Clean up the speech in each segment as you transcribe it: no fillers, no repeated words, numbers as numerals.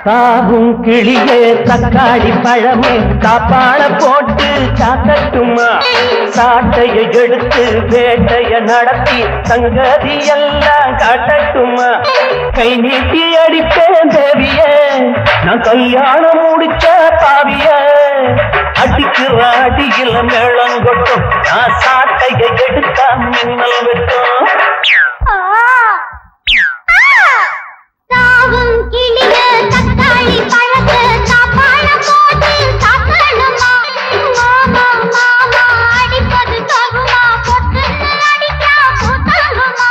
தாவும் கிளியே தக்காளி பழமே தாப்பாள போட்டு காக்கட்டுமா சாட்டையை எடுத்து வேட்டைய நடத்தி சங்கதி எல்லாம் காட்டட்டுமா கை நீட்டி அடிப்பேன் தேவியே நான் கல்யாணம் முடிச்ச பாவிய அடிக்கிற அடியில மேளங்கொட்டும் நான் சாட்டையை எடுத்தா மின்னல் வெட்டும் தாவும் கிளிய தக்காளி பழத்தை சாப்பாட போட்டு சாப்பிடணுமா மாமா மாமா அடிப்பது தகுமா பொட்டு அடிக்கா போத்தாகுமா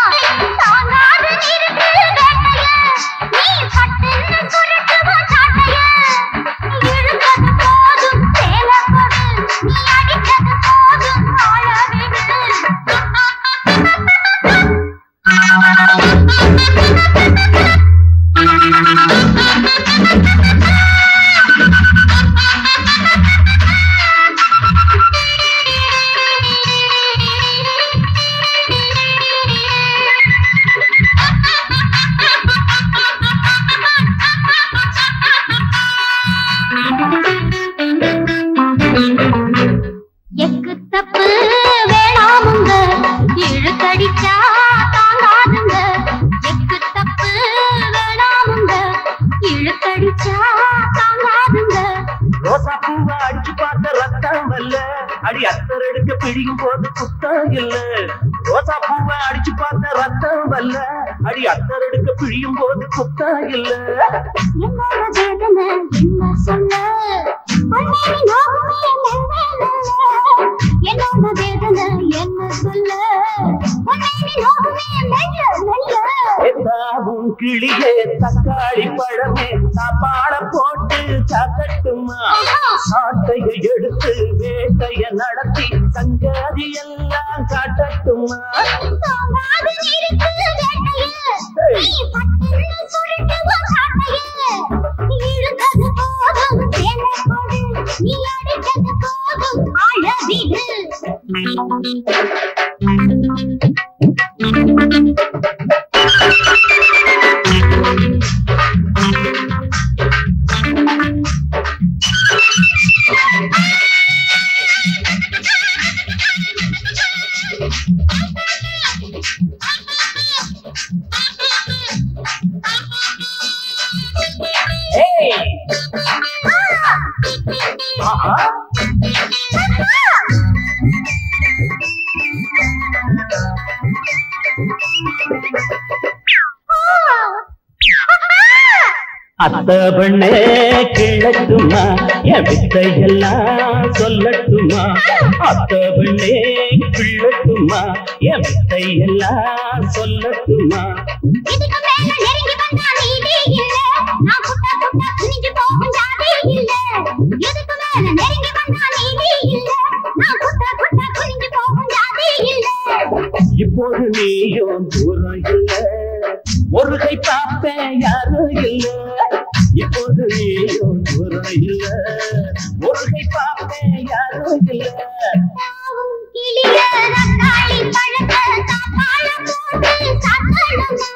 தாங்காது நிறுத்து வேட்டைய நீ பட்டுன்னு சுருட்டுவோ சாட்டைய இழுத்தது போதும் சேலை கொடு நீ அடித்தது போதும் ஆழவிடு எக்கு தப்பு வேணாமுங்க இழுக்கடிச்சா தாங்காதுங்க எக்கு தப்பு வேணாமுங்க இழுக்கடிச்சா தாங்காதுங்க ரோசா பூவா அடிச்சு பார்த்த ரத்தம் வல்ல அடி அத்தர் எடுக்க பிடிக்கும் போது குத்தம் இல்ல ரோசா பூவா அடிச்சு பார்த்த ரத்தம் வல்ல அடி அத்தர் எடுக்க பிழியும் போது குத்தம் இல்ல என்னோட வேதனை என்ன சொல்ல பொன்னேனி நோகுமே என்னோட வேதனை என்ன சொல்ல பொன்னேனி நோகுமே தாவும் கிளியே தக்காளி பழமே சாப்பாட போட்டு சாக்கட்டுமா சாட்டையை எடுத்து வேட்டைய நடத்தி சங்கதி எல்லாம் காட்டட்டுமா இழுத்தது போதும் சேலை கொடு நீ அடித்தது போதும் ஆழவிடு அத்த பண்ணே கிழட்டுமா என் வித்தையெல்லாம் சொல்லட்டுமா அத்த பண்ணே கிழட்டுமா என் வித்தையெல்லாம் சொல்லட்டுமா இதுக்கு மேல நெருங்கி வந்தா நீதி இல்ல நான் குட்டா குட்டா குனிஞ்சு போகும் ஜாதி இல்ல இதுக்கு மேல நெருங்கி வந்தா நீதி இல்ல நான் குட்டா குட்டா குனிஞ்சு போகும் ஜாதி இல்ல இப்போது நீயும் தூரம் இல்ல ஒரு கை பார்ப்பேன் யாரும் இல்ல இப்போது நீயும் தூரம் இல்ல ஒரு கை பார்ப்பேன் யாரும் இல்ல தாவும் கிளிய தக்காளி பழத்தை சாப்பாட போட்டு சாப்பிடணுமா